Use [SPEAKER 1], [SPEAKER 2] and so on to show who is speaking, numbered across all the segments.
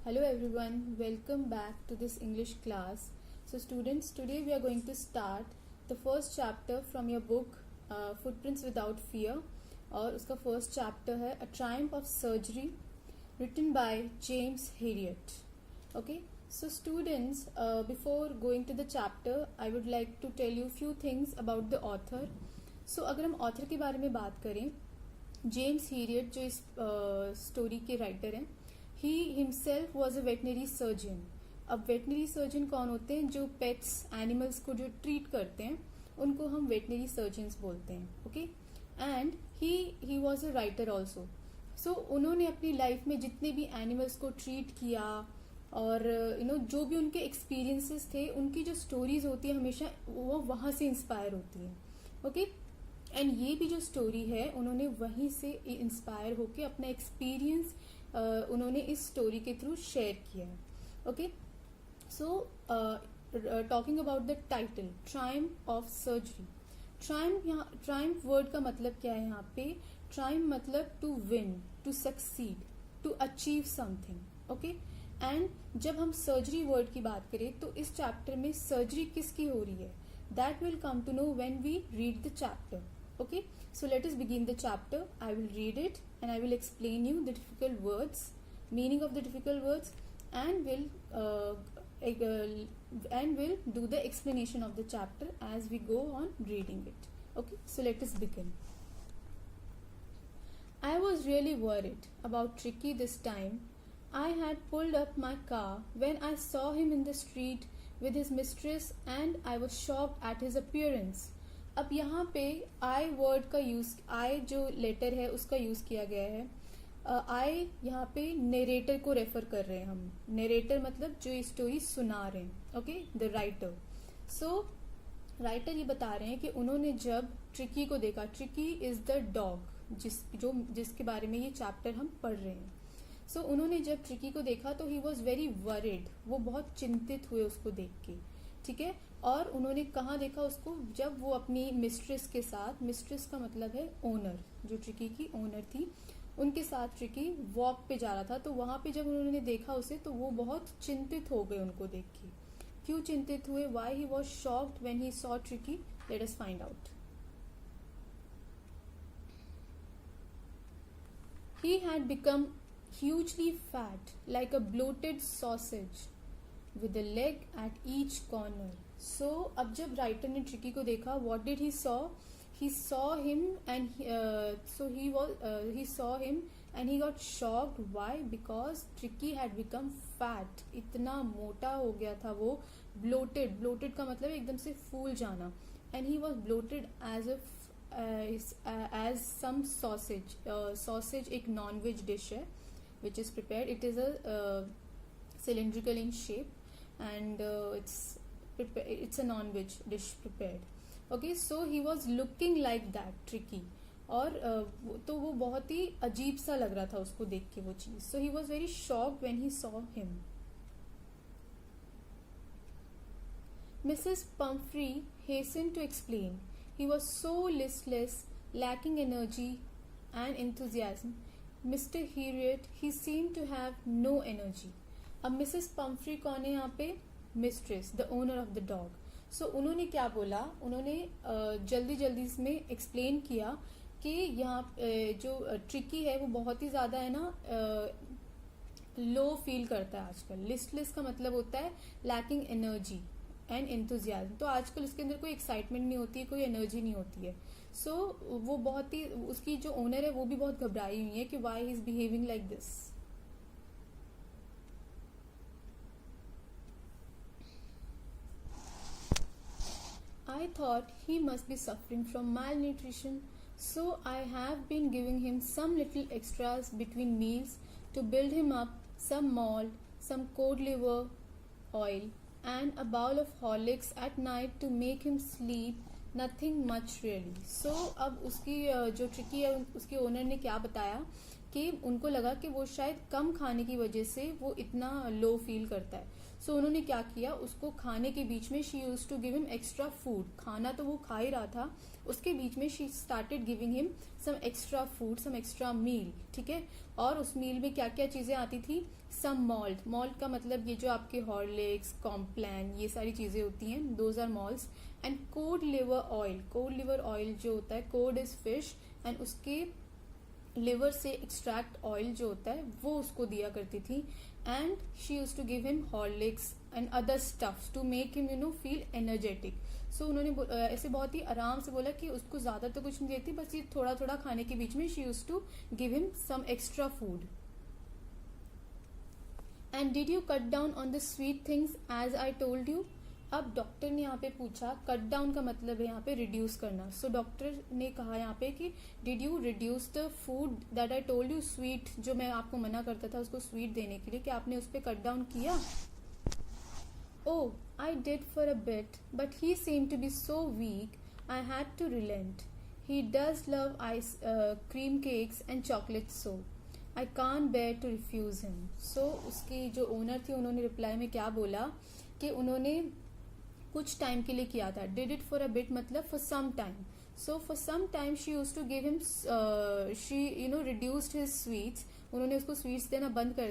[SPEAKER 1] Hello everyone, welcome back to this English class. So students, today we are going to start the first chapter from your book Footprints Without Fear और उसका first chapter है A Triumph of Surgery written by James Herriot. Okay, so students, before going to the chapter, I would like to tell you few things about the author. So अगर हम author के बारे में बात करें, James हीरियट जो इस स्टोरी के राइटर हैं, he himself was a veterinary surgeon. अब वेटनरी सर्जन कौन होते हैं? जो पेट्स एनिमल्स को जो ट्रीट करते हैं उनको हम वेटनरी सर्जन्स बोलते हैं. Okay, and he was a writer also. So उन्होंने अपनी लाइफ में जितने भी एनिमल्स को ट्रीट किया और जो भी उनके एक्सपीरियंसेस थे, उनकी जो स्टोरीज होती है हमेशा वो वहाँ से इंस्पायर होती है. ओके, एंड ये भी जो स्टोरी है उन्होंने वहीं से इंस्पायर होके अपना एक्सपीरियंस उन्होंने इस स्टोरी के थ्रू शेयर किया है. Okay, so talking about the title triumph of surgery. Triumph word का मतलब क्या है यहाँ पे? ट्रायम्फ मतलब to win, to succeed, to achieve something. Okay, and जब हम सर्जरी वर्ड की बात करें तो इस चैप्टर में सर्जरी किसकी हो रही है, that will come to know when we read the chapter. Okay, so let us begin the chapter. I will read it and I will explain you the difficult words, meaning of the difficult words, and will do the explanation of the chapter as we go on reading it. Okay, so let us begin. I was really worried about Tricky this time. I had pulled up my car when I saw him in the street with his mistress and I was shocked at his appearance. अब यहाँ पे आई word का use, आई जो letter है उसका use किया गया है. आई यहाँ पे नरेटर को रेफर कर रहे हैं हम. नरेटर मतलब जो स्टोरी सुना रहे हैं. Okay, the writer. So writer ये बता रहे हैं कि उन्होंने जब ट्रिकी को देखा, ट्रिकी इज द डॉग जिसके बारे में ये चैप्टर हम पढ़ रहे हैं. सो उन्होंने जब ट्रिकी को देखा तो ही वॉज वेरी वरिड, वो बहुत चिंतित हुए उसको देख के. ठीक है, और उन्होंने कहाँ देखा उसको? जब वो अपनी मिस्ट्रेस के साथ, मिस्ट्रेस का मतलब है ओनर, जो ट्रिकी की ओनर थी, उनके साथ ट्रिकी वॉक पे जा रहा था. तो वहां पे जब उन्होंने देखा उसे तो वो बहुत चिंतित हो गए उनको देख के. क्यों चिंतित हुए? Why he was shocked when he saw tricky? Let us find out. He had become hugely fat like a bloated sausage with a leg at each corner. So अब जब राइटर ने ट्रिकी को देखा, what did he saw? He saw him and he saw him and he got shocked. Why? Because Tricky had become fat. इतना मोटा हो गया था वो. bloated का मतलब एकदम से फूल जाना. and he was bloated as some sausage. sausage एक नॉन वेज डिश है which is prepared. It is a cylindrical in shape and it's a non-veg dish prepared. Okay, so he was looking like that, Tricky. और तो वो बहुत ही अजीब सा लग रहा था उसको देख के वो चीज. So he was very shocked when he saw him. Mrs. Pumphrey hastened to explain. He was so listless, lacking energy and enthusiasm. Mr. Herriot, he seemed to have no energy. अब मिसेस पम्फ्री कौन है यहाँ पे? Mistress, the owner of the dog. So उन्होंने क्या बोला? उन्होंने जल्दी इसमें एक्सप्लेन किया कि यहाँ जो ट्रिकी है वो बहुत ही ज्यादा है ना, लो फील करता है आजकल. लिस्टलेस का मतलब होता है लैकिंग एनर्जी एंड एंथुजियाज्म. तो आजकल उसके अंदर कोई एक्साइटमेंट नहीं होती है, कोई एनर्जी नहीं होती है. सो वो बहुत ही, उसकी जो ओनर है वो भी बहुत घबराई हुई है कि why he is behaving like this. I thought he must be suffering from malnutrition, so I have been giving him some little extras between meals to build him up, some malt, some cod liver oil, and a bowl of Horlicks at night to make him sleep. Nothing much really. So अब उसकी जो tricky है उसके owner ने क्या बताया कि उनको लगा कि वो शायद कम खाने की वजह से वो इतना लो फील करता है. सो उन्होंने क्या किया, उसको खाने के बीच में she use to give him extra food. खाना तो वो खा ही रहा था, उसके बीच में she started giving him some extra food, some extra meal. ठीक है, और उस मील में क्या क्या चीजें आती थी? सम मॉल्ट, मॉल्ट का मतलब ये जो आपके हॉर्लिक्स, कॉम्प्लान, ये सारी चीजें होती हैं, those are malts. And cod liver oil, cod liver oil जो होता है, कोड इज फिश, एंड उसके लिवर से एक्सट्रैक्ट ऑयल जो होता है वो उसको दिया करती थी. And she use to give him Horlicks and other stuffs to make him feel energetic. So उन्होंने ऐसे बहुत ही आराम से बोला कि उसको ज्यादा तो कुछ नहीं देती, बस ये थोड़ा थोड़ा खाने के बीच में she use to give him some extra food. And did you cut down on the sweet things as I told you. अब डॉक्टर ने यहाँ पे पूछा, कट डाउन का मतलब है यहाँ पे रिड्यूस करना. सो डॉक्टर ने कहा यहाँ पे कि did you reduce the food that I told you, sweet जो मैं आपको मना करता था उसको स्वीट देने के लिए, कि आपने उस पर कट डाउन किया. Oh, I did for a bit, but he seemed to be so weak, I had to relent. He does love cream cakes and chocolates so. I can't bear to refuse him. So, उसकी जो owner थी उन्होंने reply में क्या बोला कि उन्होंने कुछ टाइम के लिए किया था. Did it for a bit मतलब for some time. So for some time she used to give him, she reduced his sweets. उन्होंने उसको स्वीट्स देना बंद कर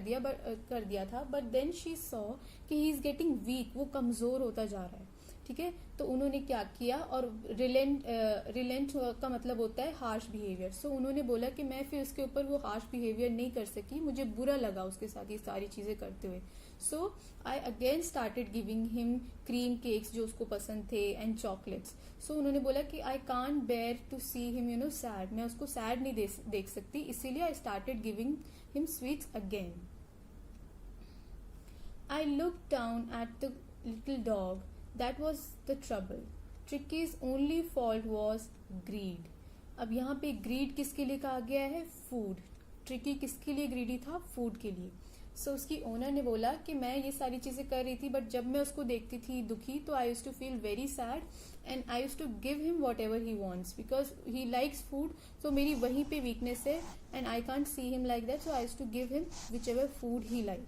[SPEAKER 1] दिया था. बट देन शी सॉ कि ही इज गेटिंग वीक, वो कमजोर होता जा रहा है. ठीक है, तो उन्होंने क्या किया, और रिलेंट का मतलब होता है हार्श बिहेवियर. सो उन्होंने बोला कि मैं फिर उसके ऊपर वो हार्श बिहेवियर नहीं कर सकी, मुझे बुरा लगा उसके साथ ये सारी चीजें करते हुए. So I again started giving him cream cakes जो उसको पसंद थे एंड चॉकलेट्स. सो उन्होंने बोला कि I can't bear to see him sad, मैं उसको सैड नहीं देख सकती, इसीलिए I started giving him sweets again. I look down at the little dog. That was the trouble. Tricky's only fault was greed. अब यहाँ पे greed किसके लिए कहा गया है, फूड. ट्रिकी किसके लिए greedy था, फूड के लिए. सो उसकी ओनर ने बोला कि मैं ये सारी चीजें कर रही थी, बट जब मैं उसको देखती थी दुखी तो I use to feel very sad and I use to give him whatever he wants because he likes food. So मेरी वहीं पे वीकनेस है and I can't see him like that, so I use to give him whichever food he like.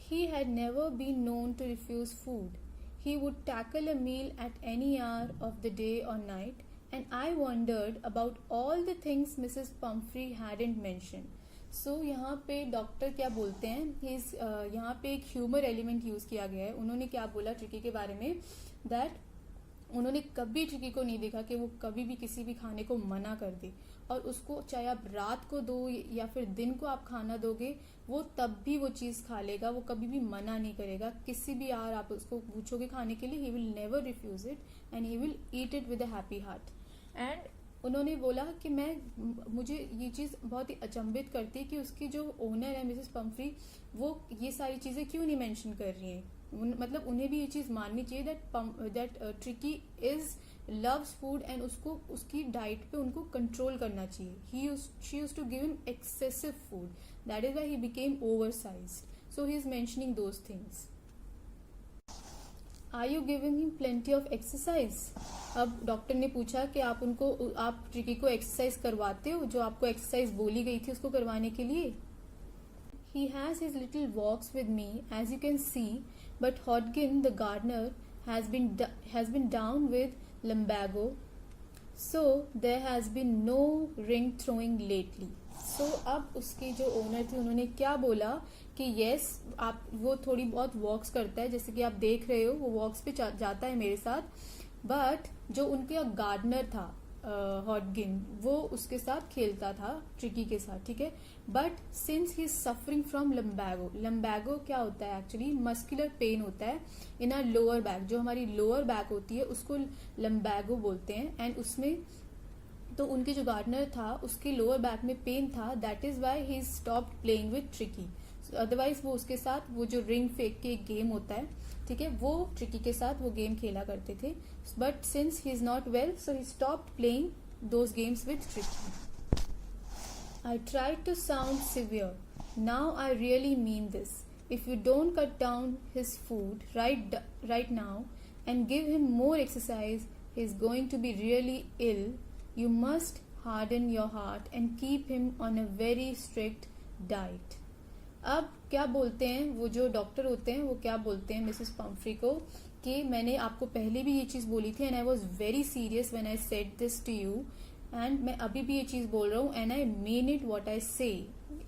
[SPEAKER 1] He had never been known to refuse food. He would tackle a meal at any hour of the day or night, and I wondered about all the things Mrs. Pumphrey hadn't mentioned. So यहाँ पे doctor क्या बोलते हैं, यहाँ पे एक humour element use किया गया है. उन्होंने क्या बोला ट्रिकी के बारे में, दैट उन्होंने कभी ट्रिकी को नहीं देखा कि वो कभी भी किसी भी खाने को मना कर दे, और उसको चाहे आप रात को दो या फिर दिन को आप खाना दोगे वो तब भी वो चीज खा लेगा, वो कभी भी मना नहीं करेगा. किसी भी यार आप उसको पूछोगे खाने के लिए, he will never refuse it and he will eat it with a happy heart. And उन्होंने बोला कि मुझे ये चीज बहुत ही अचंभित करती है कि उसकी जो ओनर है मिसेस पम्फ्री, वो ये सारी चीजें क्यों नहीं मेंशन कर रही हैं. मतलब उन्हें भी ये चीज माननी चाहिए that Tricky is loves food and उसको उसकी डाइट पे उनको कंट्रोल करना चाहिए. She used to give him excessive food, that is why he became oversized. So he is mentioning those things. Are you giving him plenty of exercise. अब doctor ने पूछा कि आप ट्रिकी को एक्सरसाइज करवाते हो, जो आपको एक्सरसाइज बोली गई थी उसको करवाने के लिए. He has his little walks with me, as you can see, but Hodgkin, the gardener, has been down with lumbago, so there has been no ring throwing lately. So अब उसकी जो ओनर थी उन्होंने क्या बोला कि yes, आप वो थोड़ी बहुत वॉक्स करता है, जैसे कि आप देख रहे हो वो वॉक्स पे जाता है मेरे साथ, बट जो उनके गार्डनर था हॉटगिन, वो उसके साथ खेलता था ट्रिकी के साथ. ठीक है, but since he is suffering from lumbago. Lumbago क्या होता है, एक्चुअली मस्कुलर पेन होता है इन आर लोअर बैक. जो हमारी लोअर बैक होती है उसको लम्बैगो बोलते हैं. एंड उसमें तो उनके जो गार्डनर था उसके लोअर बैक में पेन था, that is why he stopped playing with tricky. Otherwise वो उसके साथ वो जो रिंग फेक के एक गेम होता है, ठीक है, वो ट्रिकी के साथ वो गेम खेला करते थे. But since he is not well, so he stopped playing those games with tricky. I tried to sound severe. Now I really mean this. If you don't cut down his food right now and give him more exercise, he's going to be really ill. You must harden your heart and keep him on a very strict diet. अब क्या बोलते हैं वो जो doctor होते हैं, वो क्या बोलते हैं मिसेस पम्फ्री को कि मैंने आपको पहले भी ये चीज बोली थी and I was very serious when I said this to you, and मैं अभी भी ये चीज बोल रहा हूँ and I mean it what I say.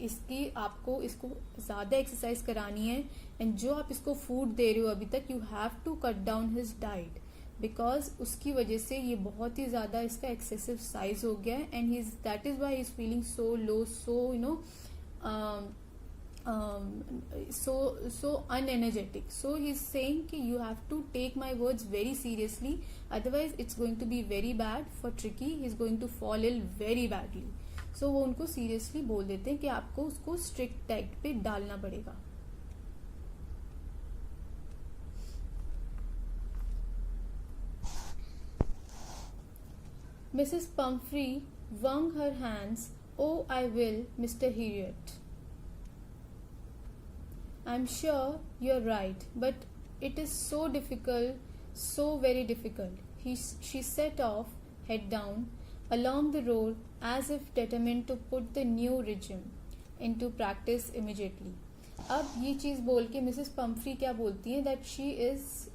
[SPEAKER 1] इसकी आपको इसको ज़्यादा एक्सरसाइज करानी है, एंड जो आप इसको फूड दे रहे हो अभी तक, you have to cut down his diet, because उसकी वजह से ये बहुत ही ज़्यादा इसका एक्सेसिव साइज हो गया है, and that is why he is feeling so low, so so unenergetic. So he's saying कि you have to take my words very seriously, otherwise it's going to be very bad for Tricky. He's going to fall ill very badly. So वो उनको seriously बोल देते हैं कि आपको उसको strict diet पे डालना पड़ेगा. Mrs. Pumphrey wrung her hands. Oh, I will, Mr. Heriot. I'm sure you're right, but it is so difficult, so very difficult. She set off, head down, along the road as if determined to put the new regime into practice immediately. अब ये चीज़ बोल के Mrs Pomfrey क्या बोलती हैं, that she is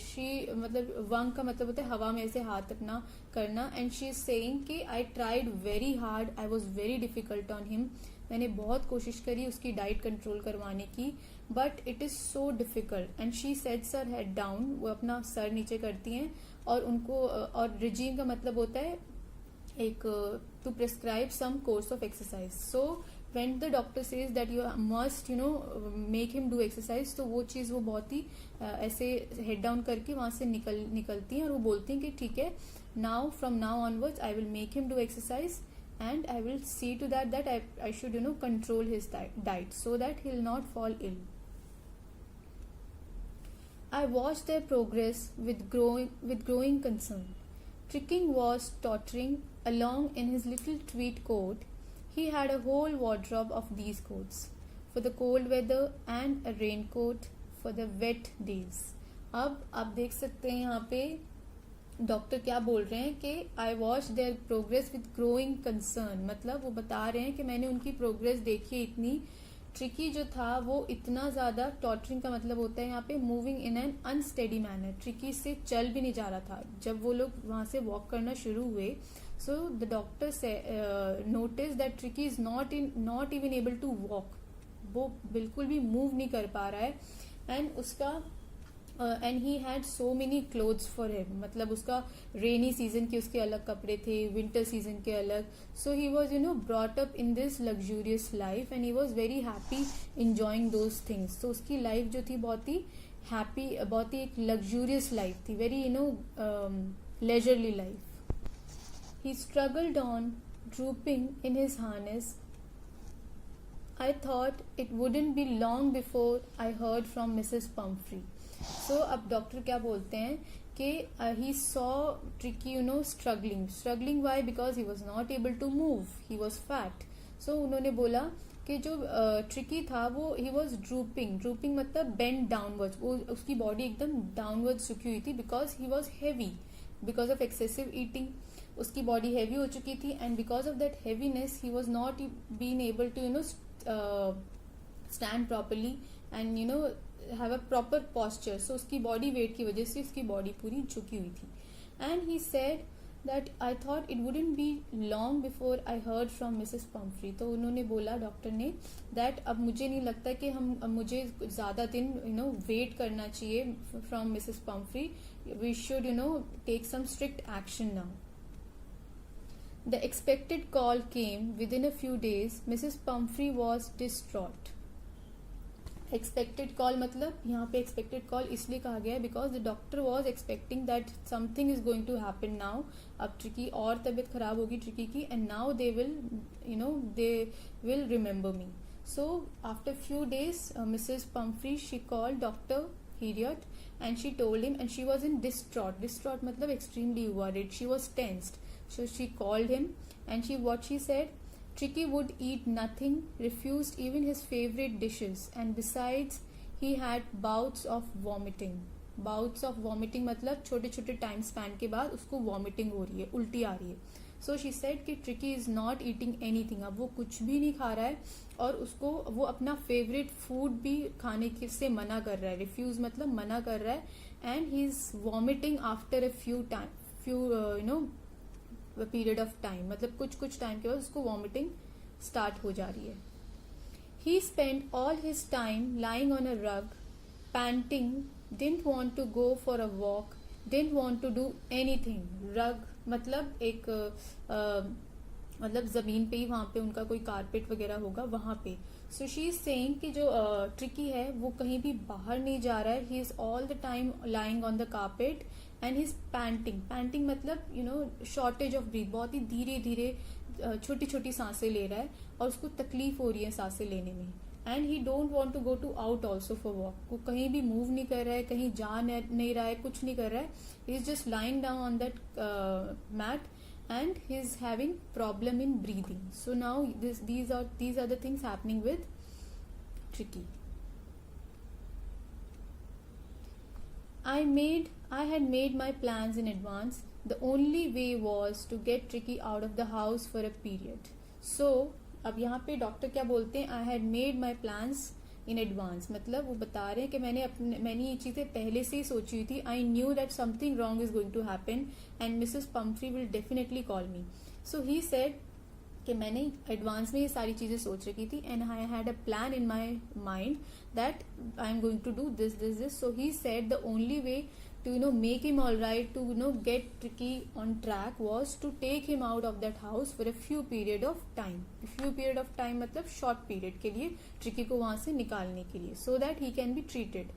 [SPEAKER 1] she मतलब वंग का मतलब होता है हवा में ऐसे हाथ अपना करना, एंड शी इज सेइंग कि I tried very hard, I was very difficult on him, मैंने बहुत कोशिश करी उसकी डाइट कंट्रोल करवाने की, but it is so difficult. And she sets her head down, वो अपना सर नीचे करती हैं, और उनको और रिजीम का मतलब होता है एक to prescribe some course of exercise. So when the doctor says that you must make him do exercise, तो वो चीज़ वो बहुत ही ऐसे हेड डाउन करके वहाँ से निकलती हैं, और वो बोलती हैं कि ठीक है, now from now onwards I will make him do exercise, and I will see to that I should control his diet so that he'll not fall ill. I watched their progress with growing concern. Tricking was tottering along in his little tweed coat. He had a whole wardrobe of these coats, for the cold weather and a raincoat for the wet days. अब आप देख सकते हैं यहाँ पे doctor क्या बोल रहे हैं कि I watch there progress with growing concern, मतलब वो बता रहे हैं कि मैंने उनकी प्रोग्रेस देखी है इतनी. ट्रिकी जो था वो इतना ज़्यादा, टॉटरिंग का मतलब होता है यहाँ पे moving in an unsteady manner, tricky से चल भी नहीं जा रहा था. जब वो लोग वहाँ से वॉक करना शुरू हुए, सो द डॉक्टर से notice that Tricky is not even able to walk, वो बिल्कुल भी मूव नहीं कर पा रहा है. एंड उसका and he had so many clothes for him, मतलब उसका रेनी सीजन के उसके अलग कपड़े थे, विंटर सीजन के अलग. So he was brought up in this luxurious life, and he was very happy enjoying those things. तो उसकी लाइफ जो थी बहुत ही हैप्पी, बहुत ही एक लग्जूरियस लाइफ थी, very leisurely life. He struggled on, drooping in his harness. I thought it wouldn't be long before I heard from Mrs. Pumphrey. So अब doctor क्या बोलते हैं कि he saw Tricky struggling why, because he was not able to move, he was fat. So उन्होंने बोला कि जो tricky था वो he was drooping मतलब bend downwards, वो उसकी बॉडी एकदम डाउनवर्ड झुकी हुई थी, because he was heavy because of excessive eating. उसकी बॉडी हैवी हो चुकी थी, and because of that heaviness he was not been able to stand properly and have a proper posture. So उसकी body weight की वजह से उसकी body पूरी झुकी हुई थी. And he said that I thought it wouldn't be long before I heard from Mrs. Pumphrey. तो उन्होंने बोला डॉक्टर ने that अब मुझे नहीं लगता कि मुझे ज़्यादा दिन वेट करना चाहिए from Mrs. Pumphrey. We should take some strict action now. The expected call came within a few days. Mrs. Pumphrey was distraught. Expected call मतलब यहाँ पे expected call इसलिए कहा गया है because the doctor was expecting that something is going to happen now. अब tricky और तबीयत खराब होगी ट्रिकी की, and now they will remember me. So after few days, Mrs. Pumphrey, she called Dr. Heriot and she told him, and she was in distraught मतलब extremely worried. She was tensed. So she called him, and what she said, Tricky would eat nothing, refused even his favorite dishes, and besides he had bouts of vomiting. मतलब छोटे छोटे time span के बाद उसको vomiting हो रही है, उल्टी आ रही है. सो शी सेड कि tricky is not eating anything, अब वो कुछ भी नहीं खा रहा है, और उसको वो अपना फेवरेट फूड भी खाने से मना कर रहा है. रिफ्यूज मतलब मना कर रहा है, and he is vomiting after a few period of time, मतलब कुछ टाइम के बाद उसको वॉमिटिंग स्टार्ट हो जा रही है. He spent all his time lying on a rug, panting, didn't want to go for a walk, didn't want to do anything. Rug मतलब एक मतलब ज़मीन पे ही वहाँ पे उनका कोई कारपेट वगैरह होगा वहाँ पे. सो शी इज सेइंग कि जो ट्रिकी है वो कहीं भी बाहर नहीं जा रहा है. He is all the time lying on the carpet and he is painting मतलब शॉर्टेज ऑफ ब्रीथ, बहुत ही धीरे धीरे छोटी छोटी सांसें ले रहा है और उसको तकलीफ हो रही है सांसें लेने में. And he don't want to go to out also for walk. वो कहीं भी मूव नहीं कर रहा है, कहीं जा नहीं रहा है, कुछ नहीं कर रहा है. He is just lying down on that mat and he is having problem in breathing. So now these are the things happening with Tricky. I had made my plans in advance. The only way was to get Tricky out of the house for a period. So अब यहाँ पे doctor क्या बोलते हैं, I had made my plans in advance. मतलब वो बता रहे हैं कि मैंने ये चीज़ें पहले से ही सोची हुई थी. I knew that something wrong is going to happen and Mrs. Pumphrey will definitely call me. So he said कि मैंने एडवांस में ये सारी चीज़ें सोच रखी थी and I had a plan in my mind that I am going to do this. So he said the only way to make him all right, to get Tricky on track was to take him out of that house for a few period of time. मतलब short period के लिए Tricky को वहाँ से निकालने के लिए, so that he can be treated.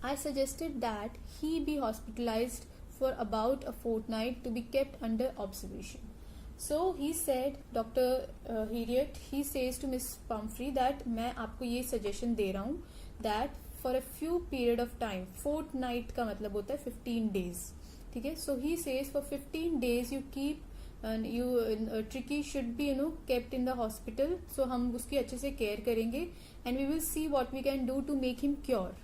[SPEAKER 1] I suggested that he be hospitalized for about a fortnight to be kept under observation. So he said, Dr. Heriot, he says to Miss Pumphrey that मैं आपको ये suggestion दे रहा हूँ that for a few period of time, fortnight का मतलब होता है 15 days. ठीक है. So he says for 15 days you keep Tricky should be kept in the hospital. So हम उसकी अच्छे से care करेंगे and we will see what we can do to make him cure.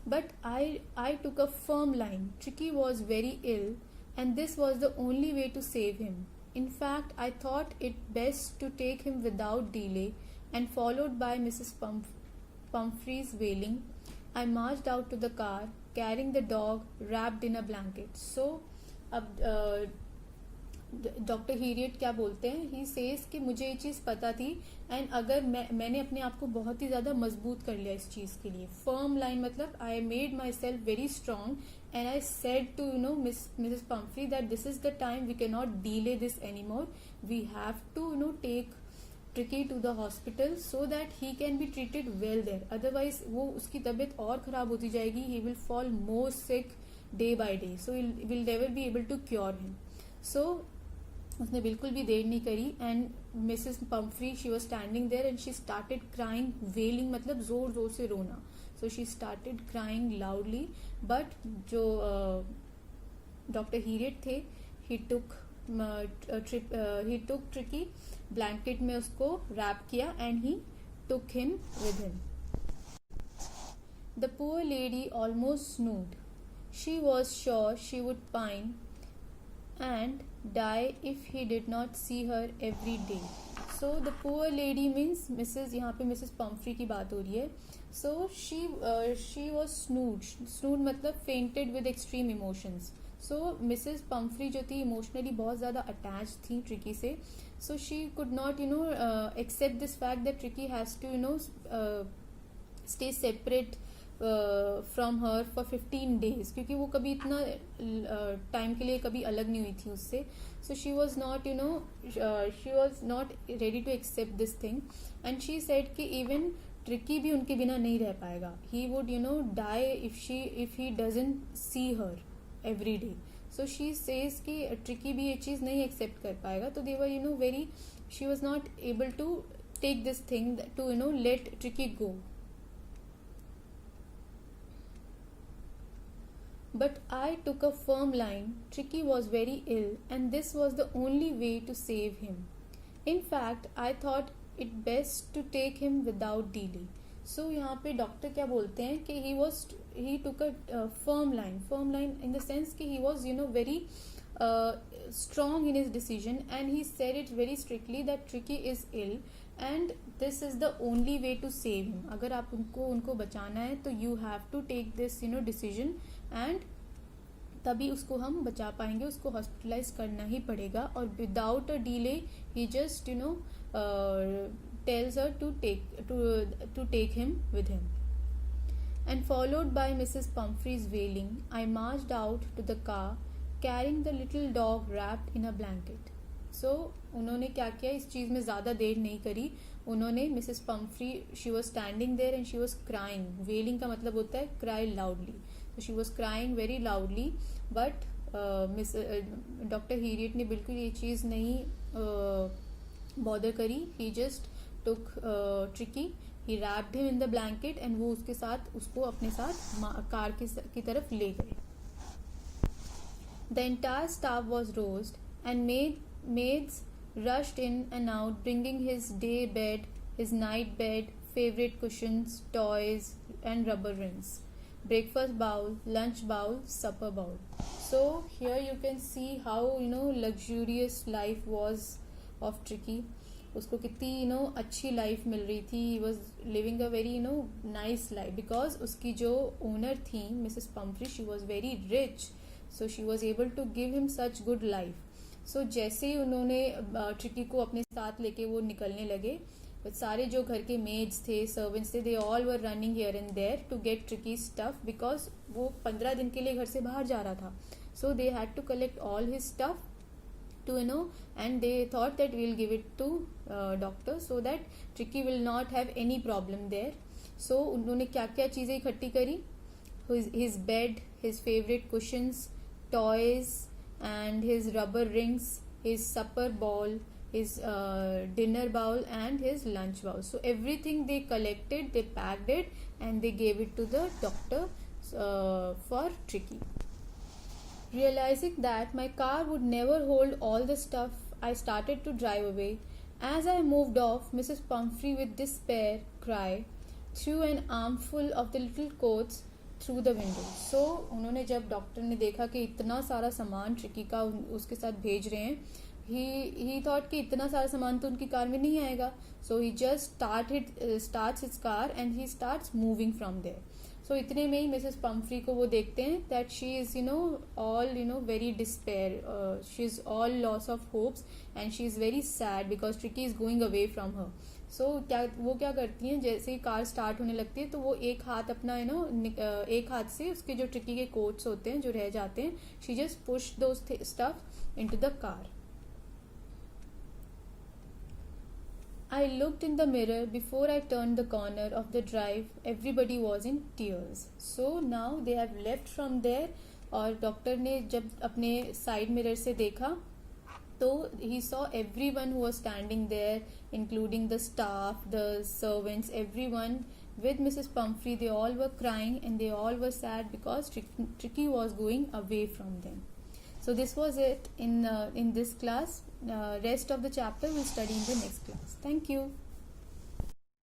[SPEAKER 1] But I took a firm line. Tricky was very ill and this was the only way to save him. In fact, I thought it best to take him without delay, and followed by Mrs. Pumphrey's wailing, I marched out to the car, carrying the dog wrapped in a blanket. So, अब doctor हीरियट क्या बोलते हैं, he says कि मुझे ये चीज़ पता थी and अगर मैंने अपने आप को बहुत ही ज़्यादा मजबूत कर लिया इस चीज़ के लिए. फर्म लाइन मतलब I made my self very strong and I said to Mrs. Pumphrey that this is the time, we cannot delay this anymore. We have to take Tricky to the hospital so that he can be treated well there. Otherwise वो उसकी तबीयत और ख़राब होती जाएगी. He will fall more sick day by day. So we'll never be able to cure him. So उसने बिल्कुल भी देर नहीं करी and Mrs. Pumphrey, she was standing there and she started crying, wailing मतलब जोर जोर से रोना. So she started crying loudly, but जो डॉक्टर हीरियट थे, he took Tricky, blanket में उसको wrap किया and he took him with him. The poor lady almost snored. She was sure she would pine and die if he did not see her every day. So the poor lady means Mrs. यहाँ पे Mrs. Pumphrey की बात हो रही है. So she was snood मतलब fainted with extreme emotions. So Mrs. Pumphrey जो थी emotionally बहुत ज़्यादा attached थी Tricky से. So she could not accept this fact that Tricky has to stay separate from her for 15 days, क्योंकि वो कभी इतना टाइम के लिए कभी अलग नहीं हुई थी उससे. So she was not ready to accept this thing and she said कि even Tricky भी उनके बिना नहीं रह पाएगा. He would die if he doesn't see her every day. So she says कि Tricky भी ये चीज़ नहीं accept कर पाएगा. तो they were she was not able to take this thing to let Tricky go. But I took a firm line. Tricky was very ill and this was the only way to save him. In fact, I thought it best to take him without delay. So यहाँ पे doctor क्या बोलते हैं कि he took a firm line in the sense कि he was very strong in his decision and he said it very strictly that Tricky is ill and this is the only way to save him. अगर आप उनको बचाना है तो you have to take this decision and तभी उसको हम बचा पाएंगे, उसको हॉस्पिटलाइज करना ही पड़ेगा. और without a delay he just tells her to take him with him. And followed by Mrs. Pumphrey's wailing, I marched out to the car carrying the little dog wrapped in a blanket. So उन्होंने क्या किया, इस चीज़ में ज़्यादा देर नहीं करी. उन्होंने Mrs Pumphrey, she was standing there and she was crying. Wailing का मतलब होता है क्राई लाउडली. तो she was crying very loudly. But doctor Herriot ने बिल्कुल ये चीज़ नहीं बॉदर करी. He just took Tricky, he wrapped him in the blanket and वो उसके साथ, उसको अपने साथ कार की तरफ ले गए. The entire staff was roused and maids rushed in and out bringing his day bed, his night bed, favorite cushions, toys and rubber rings, breakfast bowl, lunch bowl, supper bowl. So here you can see how luxurious life was of Tricky. उसको कितनी अच्छी life मिल रही थी. He was living a very nice life because उसकी जो owner थी Mrs Pumphrey, she was very rich. So she was able to give him such good life. So जैसे ही उन्होंने ट्रिकी को अपने साथ लेके वो निकलने लगे, सारे जो घर के मेड्स थे, सर्वेंट्स थे, they all were running here and there to get Tricky stuff because वो 15 दिन के लिए घर से बाहर जा रहा था. So they had to collect all his stuff to and they thought that we'll give it to doctor so that Tricky will not have any problem there. So उन्होंने क्या क्या चीज़ें इकट्ठी करी. his bed, his favorite cushions, toys and his rubber rings, his supper bowl, his dinner bowl and his lunch bowl. So everything they collected, they packed it and they gave it to the doctor for Tricky. Realizing that my car would never hold all the stuff, I started to drive away. As I moved off, Mrs. Pumphrey with despair cry threw an armful of the little coats through the window. So उन्होंने जब doctor ने देखा कि इतना सारा सामान tricky का उसके साथ भेज रहे हैं, he thought कि इतना सारा सामान तो उनकी कार में नहीं आएगा. So he just starts his car and he starts moving from there. So इतने में ही मिसेस पंफ्री को वो देखते हैं that she is all very despair. She is all loss of hopes and she is very sad because Tricky is going away from her. So क्या करती हैं, जैसे ही कार स्टार्ट होने लगती है तो वो एक हाथ अपना एक हाथ से उसके जो ट्रिकी के कोट्स होते हैं जो रह जाते हैं, she just push those stuff into the car. I looked in the mirror before I turned the corner of the drive. Everybody was in tears. So now they have left from there. और doctor ने जब अपने side mirror से देखा तो he saw everyone who was standing there, including the staff, the servants, everyone with Mrs. Pumphrey. They all were crying and they all were sad because Tricky was going away from them. So this was it in this class. Rest of the chapter we'll study in the next class. Thank you.